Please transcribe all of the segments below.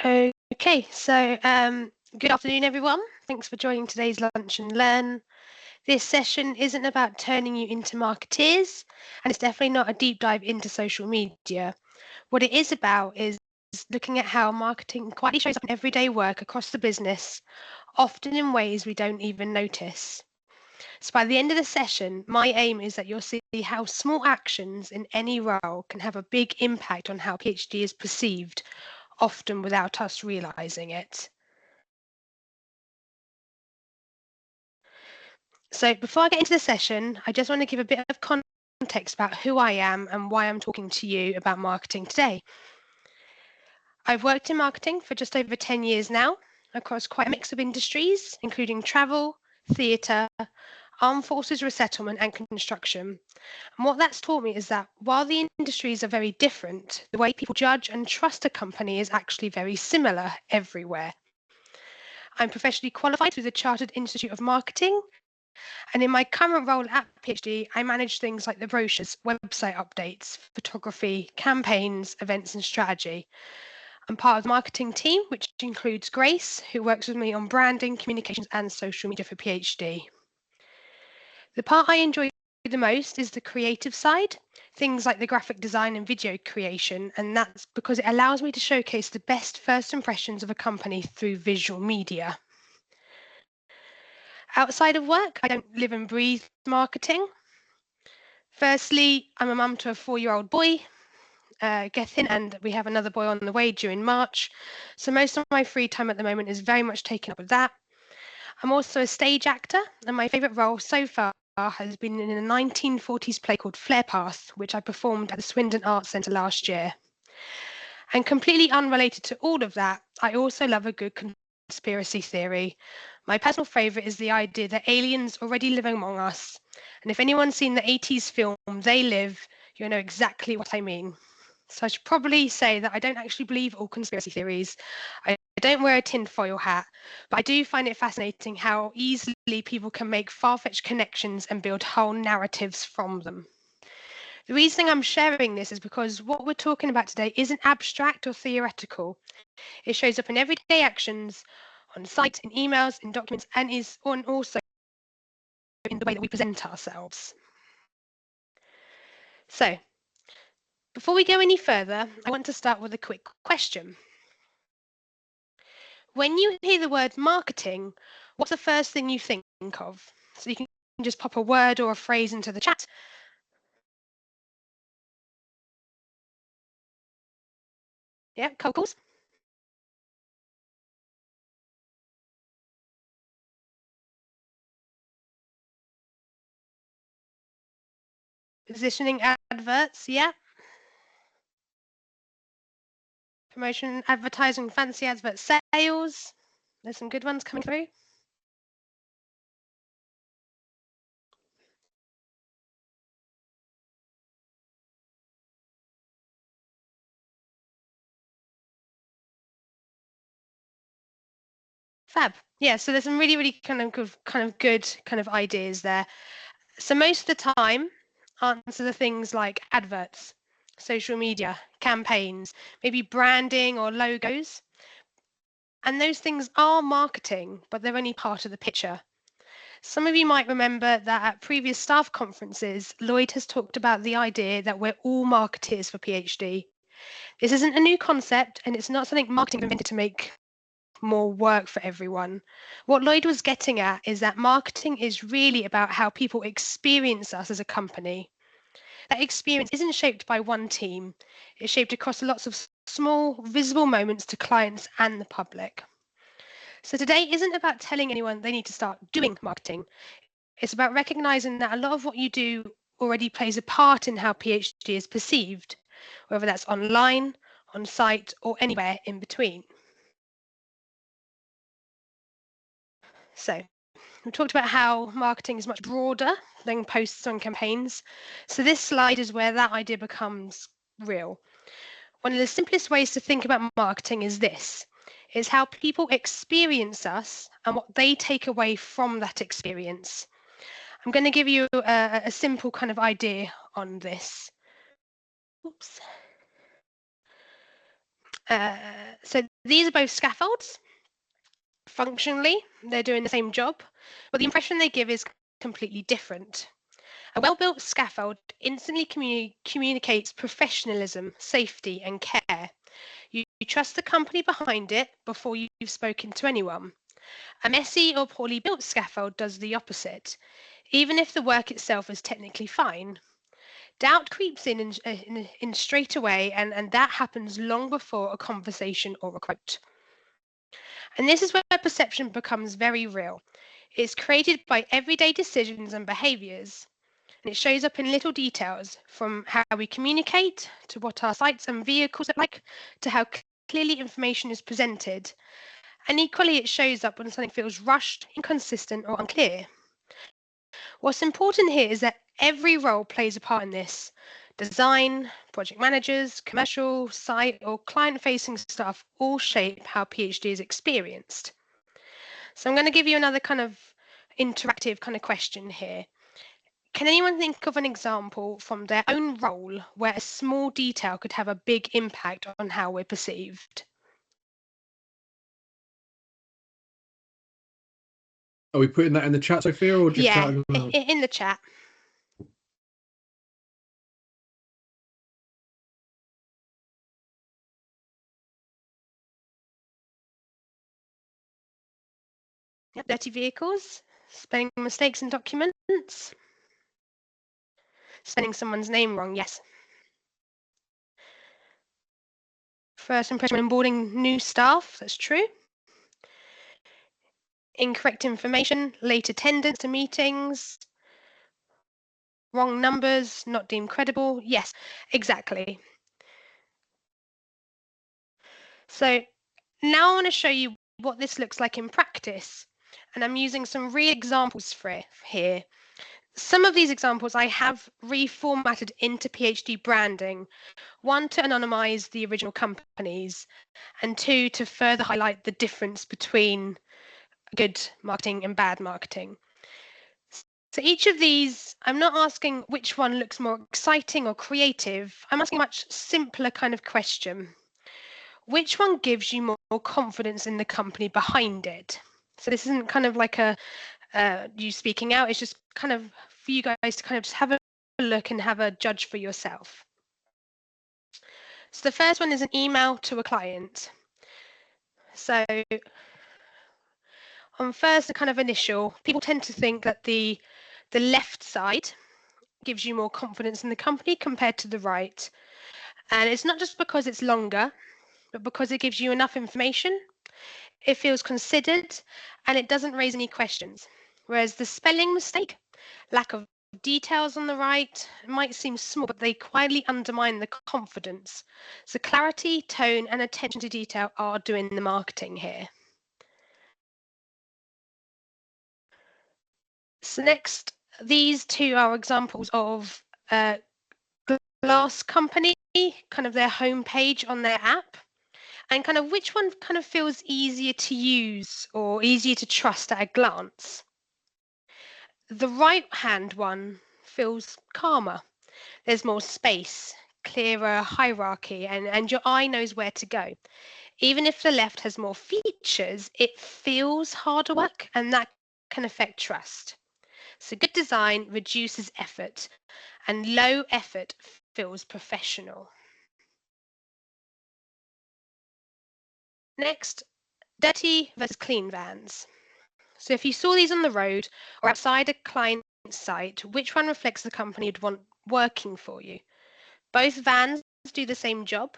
Okay, so good afternoon, everyone. Thanks for joining today's Lunch and Learn. This session isn't about turning you into marketeers, and it's definitely not a deep dive into social media. What it is about is looking at how marketing quietly shows up in everyday work across the business, often in ways we don't even notice. So by the end of the session, my aim is that you'll see how small actions in any role can have a big impact on how PhD is perceived, often without us realizing it. So before I get into the session, I just want to give a bit of context about who I am and why I'm talking to you about marketing today. I've worked in marketing for just over 10 years now, across quite a mix of industries, including travel, theatre, armed forces resettlement and construction. And what that's taught me is that while the industries are very different, the way people judge and trust a company is actually very similar everywhere. I'm professionally qualified through the Chartered Institute of Marketing, and in my current role at PhD, I manage things like the brochures, website updates, photography, campaigns, events, and strategy. I'm part of the marketing team, which includes Grace, who works with me on branding, communications, and social media for PhD. The part I enjoy the most is the creative side, things like the graphic design and video creation, and that's because it allows me to showcase the best first impressions of a company through visual media. Outside of work, I don't live and breathe marketing. Firstly, I'm a mum to a 4-year-old boy, Gethin, and we have another boy on the way during March. So most of my free time at the moment is very much taken up with that. I'm also a stage actor, and my favourite role so far has been in a 1940s play called Flare Path, which I performed at the Swindon Arts Centre last year. And completely unrelated to all of that, I also love a good conspiracy theory. My personal favourite is the idea that aliens already live among us. And if anyone's seen the 80s film They Live, you'll know exactly what I mean. So I should probably say that I don't actually believe all conspiracy theories. I don't wear a tinfoil hat, but I do find it fascinating how easily people can make far-fetched connections and build whole narratives from them. The reason I'm sharing this is because what we're talking about today isn't abstract or theoretical. It shows up in everyday actions, on sites, in emails, in documents, and is also in the way that we present ourselves. So, before we go any further, I want to start with a quick question. When you hear the word marketing, what's the first thing you think of? So you can just pop a word or a phrase into the chat. Yeah, cold calls. Positioning adverts, yeah. Promotion, advertising, fancy advert sales. There's some good ones coming through. Fab. Yeah, so there's some really kind of good ideas there. So most of the time, answer the things like adverts, social media, campaigns, maybe branding or logos. And those things are marketing, but they're only part of the picture. Some of you might remember that at previous staff conferences, Lloyd has talked about the idea that we're all marketeers for PhD. This isn't a new concept, and it's not something marketing invented to make more work for everyone. What Lloyd was getting at is that marketing is really about how people experience us as a company. That experience isn't shaped by one team. It's shaped across lots of small, visible moments to clients and the public. So today isn't about telling anyone they need to start doing marketing. It's about recognizing that a lot of what you do already plays a part in how PhD is perceived, whether that's online, on site, or anywhere in between. So we talked about how marketing is much broader than posts on campaigns. So this slide is where that idea becomes real. One of the simplest ways to think about marketing is this. It's how people experience us and what they take away from that experience. I'm going to give you a simple kind of idea on this. Oops. So these are both scaffolds. Functionally, they're doing the same job, but the impression they give is completely different. A well-built scaffold instantly communicates professionalism, safety, and care. You trust the company behind it before you've spoken to anyone. A messy or poorly built scaffold does the opposite, even if the work itself is technically fine. Doubt creeps in straight away, and that happens long before a conversation or a quote. And this is where perception becomes very real. It's created by everyday decisions and behaviours, and it shows up in little details, from how we communicate to what our sites and vehicles look like to how clearly information is presented. And equally, it shows up when something feels rushed, inconsistent, or unclear. What's important here is that every role plays a part in this. Design, project managers, commercial, site, or client-facing staff all shape how PhD is experienced. So I'm going to give you another kind of interactive kind of question here. Can anyone think of an example from their own role where a small detail could have a big impact on how we're perceived? Are we putting that in the chat, Sophia, or just Yeah, shouting out? in the chat. Yep, dirty vehicles, spelling mistakes in documents, spelling someone's name wrong, yes. First impression when onboarding new staff, that's true. Incorrect information, late attendance to meetings, wrong numbers, not deemed credible, yes, exactly. So now I want to show you what this looks like in practice, and I'm using some real examples for it here. Some of these examples I have reformatted into PhD branding, one to anonymize the original companies, and two to further highlight the difference between good marketing and bad marketing. So each of these, I'm not asking which one looks more exciting or creative. I'm asking a much simpler kind of question. Which one gives you more confidence in the company behind it? So this isn't kind of like a you speaking out. It's just kind of for you guys to kind of just have a look and have a judge for yourself. So the first one is an email to a client. So on first, the kind of initial, people tend to think that the left side gives you more confidence in the company compared to the right. And it's not just because it's longer, but because it gives you enough information, it feels considered, and it doesn't raise any questions. Whereas the spelling mistake, lack of details on the right, might seem small, but they quietly undermine the confidence. So clarity, tone, and attention to detail are doing the marketing here. So next, these two are examples of glass company, kind of their homepage on their app, and kind of which one kind of feels easier to use or easier to trust at a glance. The right hand one feels calmer. There's more space, clearer hierarchy, and your eye knows where to go. Even if the left has more features, it feels harder work, and that can affect trust. So good design reduces effort, and low effort feels professional. Next, dirty versus clean vans. So if you saw these on the road or outside a client site, which one reflects the company you'd want working for you? Both vans do the same job,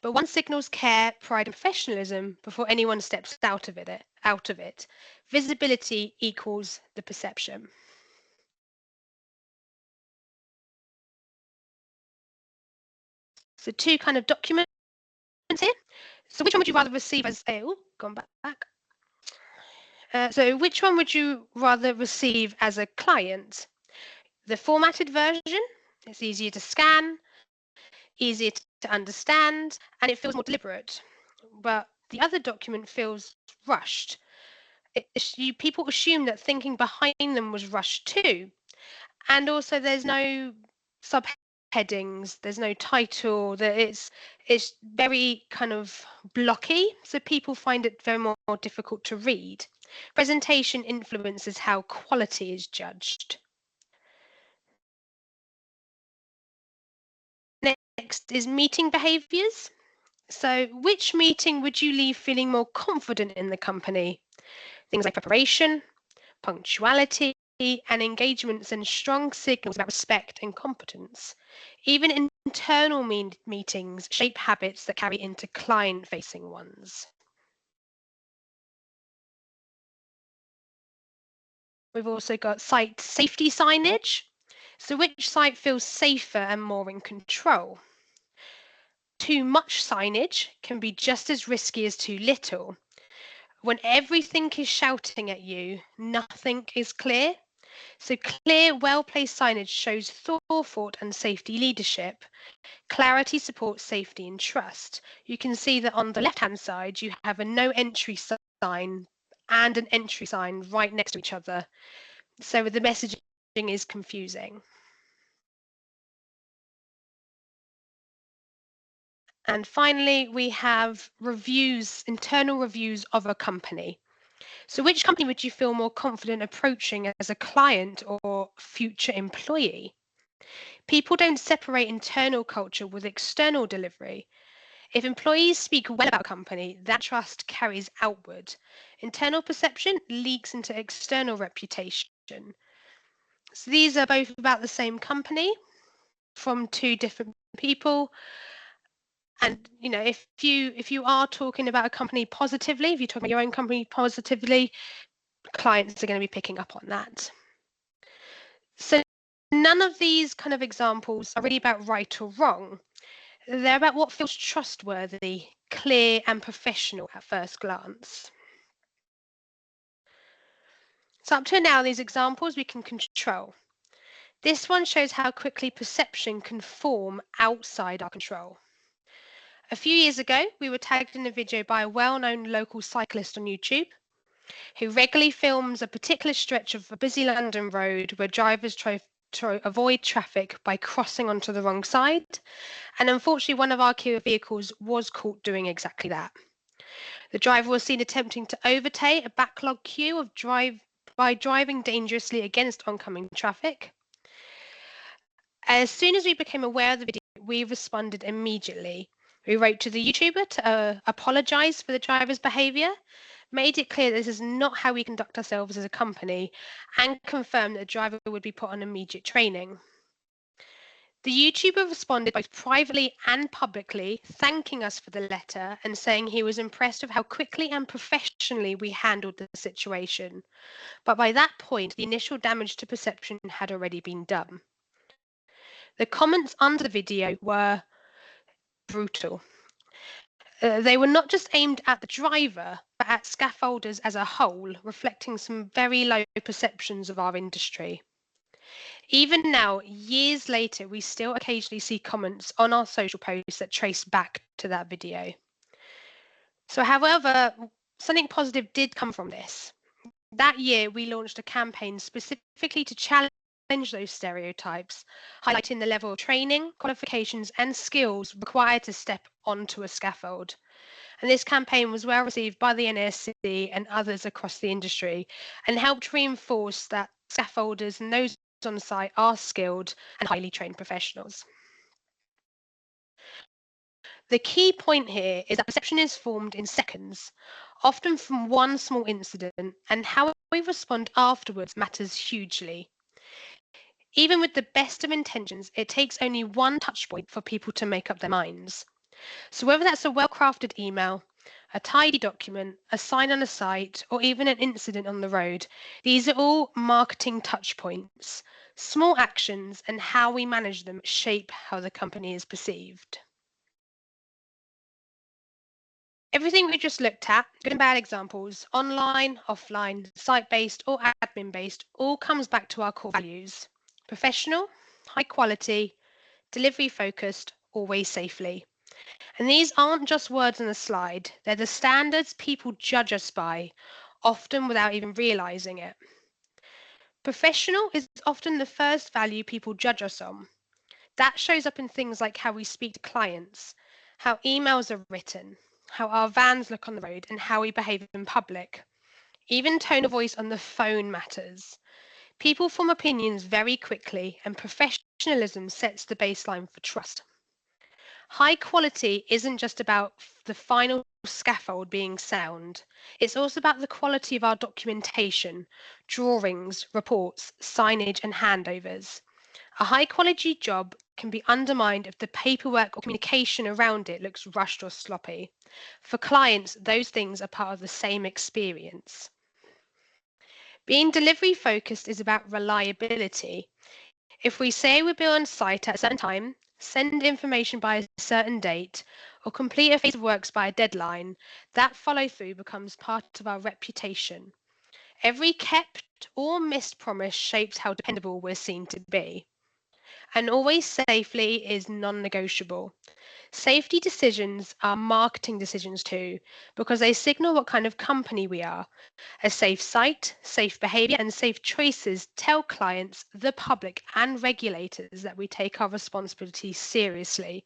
but one signals care, pride, and professionalism before anyone steps out of it. Visibility equals the perception. So two kind of documents here. So which one would you rather receive as gone back. So which one would you rather receive as a client? The formatted version, it's easier to scan, easier to understand, and it feels more deliberate. But the other document feels rushed. People assume that thinking behind them was rushed too. And also there's no subheadings headings, there's no title, that it's very kind of blocky, so people find it very more difficult to read. Presentation influences how quality is judged. Next is meeting behaviours. So which meeting would you leave feeling more confident in the company? Things like preparation, punctuality, and engagement send strong signals about respect and competence. Even internal meetings shape habits that carry into client-facing ones. We've also got site safety signage. So which site feels safer and more in control? Too much signage can be just as risky as too little. When everything is shouting at you, nothing is clear. So clear, well-placed signage shows forethought and safety leadership. Clarity supports safety and trust. You can see that on the left-hand side, you have a no entry sign and an entry sign right next to each other. So the messaging is confusing. And finally, we have reviews, internal reviews of a company. So which company would you feel more confident approaching as a client or future employee? People don't separate internal culture with external delivery. If employees speak well about a company, that trust carries outward. Internal perception leaks into external reputation. So these are both about the same company from two different people. And if you are talking about a company positively, if you're talking about your own company positively, clients are going to be picking up on that. So none of these kind of examples are really about right or wrong. They're about what feels trustworthy, clear, and professional at first glance. So up to now, these examples we can control. This one shows how quickly perception can form outside our control. A few years ago, we were tagged in a video by a well-known local cyclist on YouTube who regularly films a particular stretch of a busy London road where drivers try to avoid traffic by crossing onto the wrong side. And unfortunately, one of our Kia vehicles was caught doing exactly that. The driver was seen attempting to overtake a backlog queue by driving dangerously against oncoming traffic. As soon as we became aware of the video, we responded immediately. We wrote to the YouTuber to apologise for the driver's behaviour, made it clear this is not how we conduct ourselves as a company, and confirmed that the driver would be put on immediate training. The YouTuber responded both privately and publicly, thanking us for the letter and saying he was impressed with how quickly and professionally we handled the situation. But by that point, the initial damage to perception had already been done. The comments under the video were brutal. They were not just aimed at the driver, but at scaffolders as a whole, reflecting some very low perceptions of our industry. Even now, years later, we still occasionally see comments on our social posts that trace back to that video. So, however, something positive did come from this. That year, we launched a campaign specifically to challenge those stereotypes, highlighting the level of training, qualifications, and skills required to step onto a scaffold. And this campaign was well received by the NSC and others across the industry and helped reinforce that scaffolders and those on site are skilled and highly trained professionals. The key point here is that perception is formed in seconds, often from one small incident, and how we respond afterwards matters hugely. Even with the best of intentions, it takes only one touch point for people to make up their minds. So whether that's a well-crafted email, a tidy document, a sign on a site, or even an incident on the road, these are all marketing touch points. Small actions and how we manage them shape how the company is perceived. Everything we just looked at, good and bad examples, online, offline, site-based or admin-based, all comes back to our core values. Professional, high quality, delivery focused, always safely. And these aren't just words on a slide, they're the standards people judge us by, often without even realizing it. Professional is often the first value people judge us on. That shows up in things like how we speak to clients, how emails are written, how our vans look on the road, and how we behave in public. Even tone of voice on the phone matters. People form opinions very quickly, and professionalism sets the baseline for trust. High quality isn't just about the final scaffold being sound, it's also about the quality of our documentation, drawings, reports, signage, and handovers. A high quality job can be undermined if the paperwork or communication around it looks rushed or sloppy. For clients, those things are part of the same experience. Being delivery focused is about reliability. If we say we'll be on site at a certain time, send information by a certain date, or complete a phase of works by a deadline, that follow through becomes part of our reputation. Every kept or missed promise shapes how dependable we're seen to be. And always safely is non negotiable. Safety decisions are marketing decisions too, because they signal what kind of company we are. A safe site, safe behaviour, and safe choices tell clients, the public, and regulators that we take our responsibility seriously,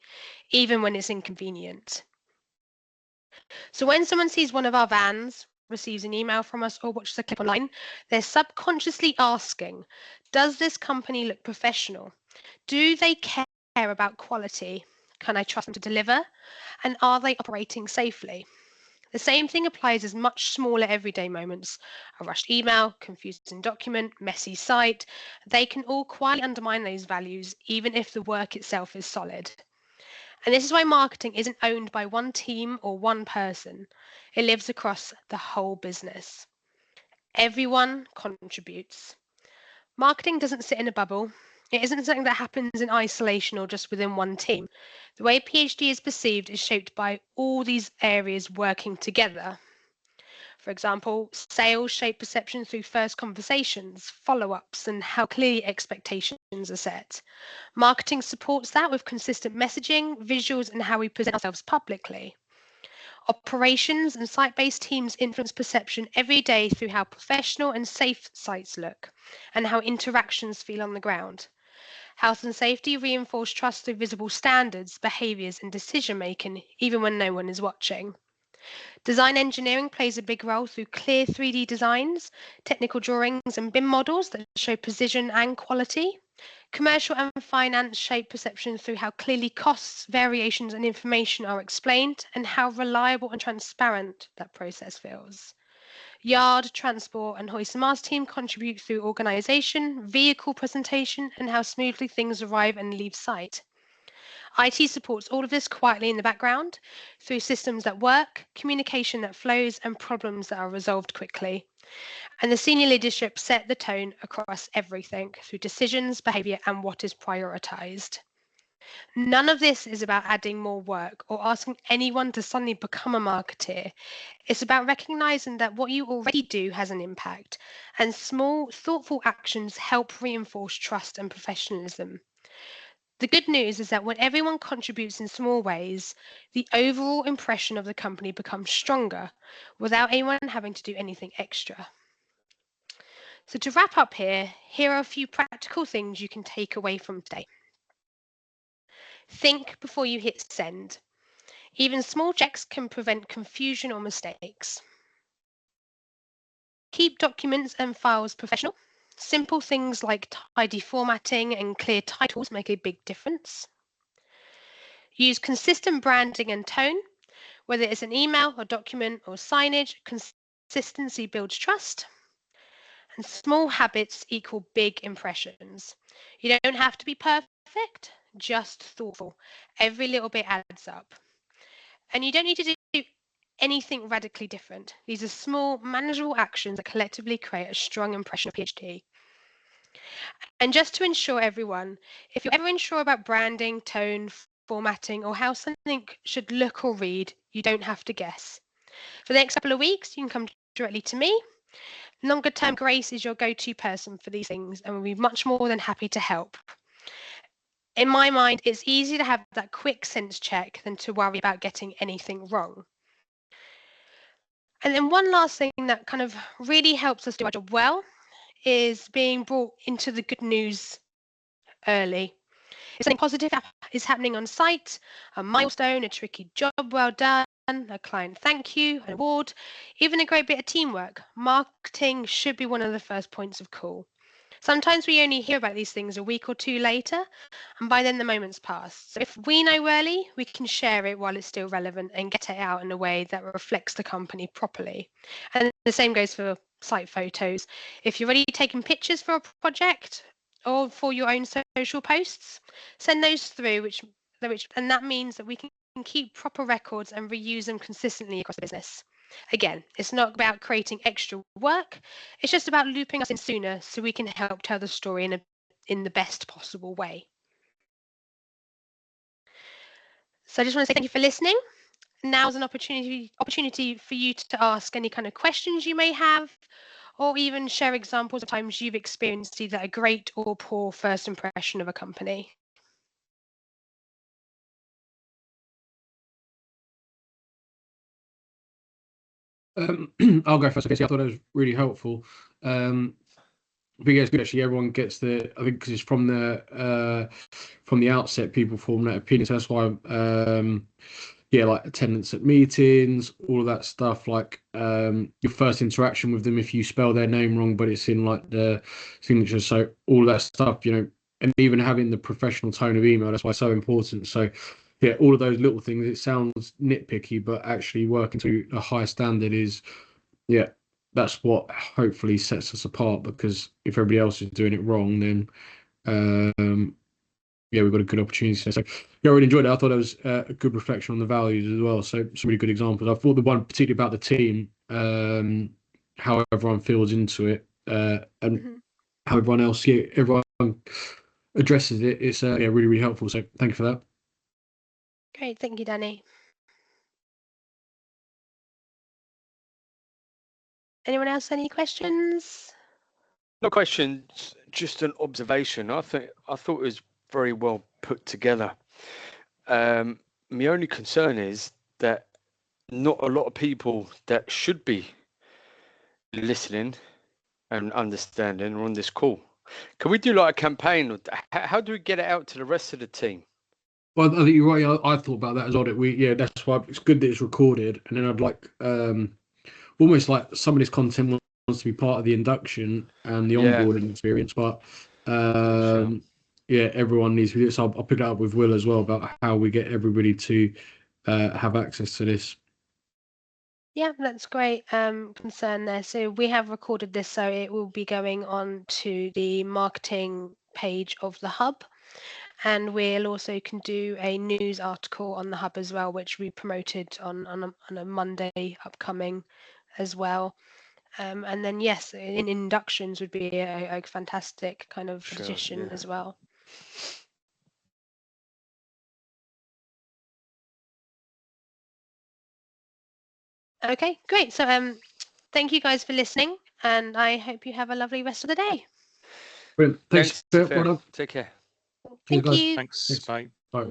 even when it's inconvenient. So when someone sees one of our vans, receives an email from us, or watches a clip online, they're subconsciously asking, does this company look professional? Do they care about quality? Can I trust them to deliver? And are they operating safely? The same thing applies as much smaller everyday moments. A rushed email, confusing document, messy site. They can all quietly undermine those values, even if the work itself is solid. And this is why marketing isn't owned by one team or one person. It lives across the whole business. Everyone contributes. Marketing doesn't sit in a bubble. It isn't something that happens in isolation or just within one team. The way PhD is perceived is shaped by all these areas working together. For example, sales shape perception through first conversations, follow ups, and how clearly expectations are set. Marketing supports that with consistent messaging, visuals, and how we present ourselves publicly. Operations and site based teams influence perception every day through how professional and safe sites look and how interactions feel on the ground. Health and safety reinforce trust through visible standards, behaviours, and decision making, even when no one is watching. Design engineering plays a big role through clear 3D designs, technical drawings, and BIM models that show precision and quality. Commercial and finance shape perception through how clearly costs, variations, and information are explained and how reliable and transparent that process feels. Yard, transport, and hoist and mast team contribute through organisation, vehicle presentation, and how smoothly things arrive and leave site. IT supports all of this quietly in the background through systems that work, communication that flows, and problems that are resolved quickly. And the senior leadership set the tone across everything through decisions, behaviour, and what is prioritised. None of this is about adding more work or asking anyone to suddenly become a marketeer. It's about recognising that what you already do has an impact, and small, thoughtful actions help reinforce trust and professionalism. The good news is that when everyone contributes in small ways, the overall impression of the company becomes stronger without anyone having to do anything extra. So, to wrap up here are a few practical things you can take away from today. Think before you hit send. Even small checks can prevent confusion or mistakes. Keep documents and files professional. Simple things like tidy formatting and clear titles make a big difference. Use consistent branding and tone. Whether it's an email or document or signage, consistency builds trust. And small habits equal big impressions. You don't have to be perfect, just thoughtful. Every little bit adds up. And you don't need to do anything radically different. These are small, manageable actions that collectively create a strong impression of PhD. And just to ensure everyone, if you're ever unsure about branding, tone, formatting, or how something should look or read, you don't have to guess. For the next couple of weeks, you can come directly to me. Longer term, Grace is your go-to person for these things and will be much more than happy to help. In my mind, it's easier to have that quick sense check than to worry about getting anything wrong. And then one last thing that kind of really helps us do our job well is being brought into the good news early. If something positive is happening on site, a milestone, a tricky job well done, a client thank you, an award, even a great bit of teamwork, marketing should be one of the first points of call. Sometimes we only hear about these things a week or two later, and by then the moment's passed. So if we know early, we can share it while it's still relevant and get it out in a way that reflects the company properly. And the same goes for site photos. If you're already taking pictures for a project or for your own social posts, send those through, and that means that we can keep proper records and reuse them consistently across the business. Again, it's not about creating extra work, it's just about looping us in sooner so we can help tell the story in the best possible way. So I just want to say thank you for listening. Now's an opportunity for you to ask any kind of questions you may have, or even share examples of times you've experienced either a great or poor first impression of a company. I'll go first. Okay, so I thought it was really helpful. But yeah, it's good actually. Everyone gets I think because it's from the outset, people form that opinion. So that's why, yeah, like attendance at meetings, all of that stuff. Like your first interaction with them, if you spell their name wrong, but it's in like the signature. So all of that stuff, and even having the professional tone of email. That's why it's so important. So yeah, all of those little things. It sounds nitpicky, but actually working to a high standard is, yeah, that's what hopefully sets us apart, because if everybody else is doing it wrong, then yeah, we've got a good opportunity. So yeah, I really enjoyed it. I thought it was a good reflection on the values as well. So some really good examples. I thought the one particularly about the team, how everyone feels into it, and how everyone else, yeah, everyone addresses it. It's yeah, really, really helpful. So thank you for that. Great, thank you, Danny. Anyone else, any questions? No questions, just an observation. I thought it was very well put together. My only concern is that not a lot of people that should be listening and understanding are on this call. Can we do like a campaign? How do we get it out to the rest of the team? Well, I think you're right. I thought about that as well. Yeah, that's why it's good that it's recorded, and then I'd like almost like some of this content wants to be part of the induction and the onboarding experience, but yeah, everyone needs to do it. So I'll pick it up with Will as well about how we get everybody to have access to this. Yeah, that's great concern there. So we have recorded this, so it will be going on to the marketing page of the hub, and we'll also can do a news article on the hub as well, which we promoted on a Monday upcoming as well. And then yes, in inductions would be a fantastic kind of addition as well. Okay, great. So thank you guys for listening, and I hope you have a lovely rest of the day. Brilliant. Thanks. Take care. Thank you. Thanks. Bye. Bye.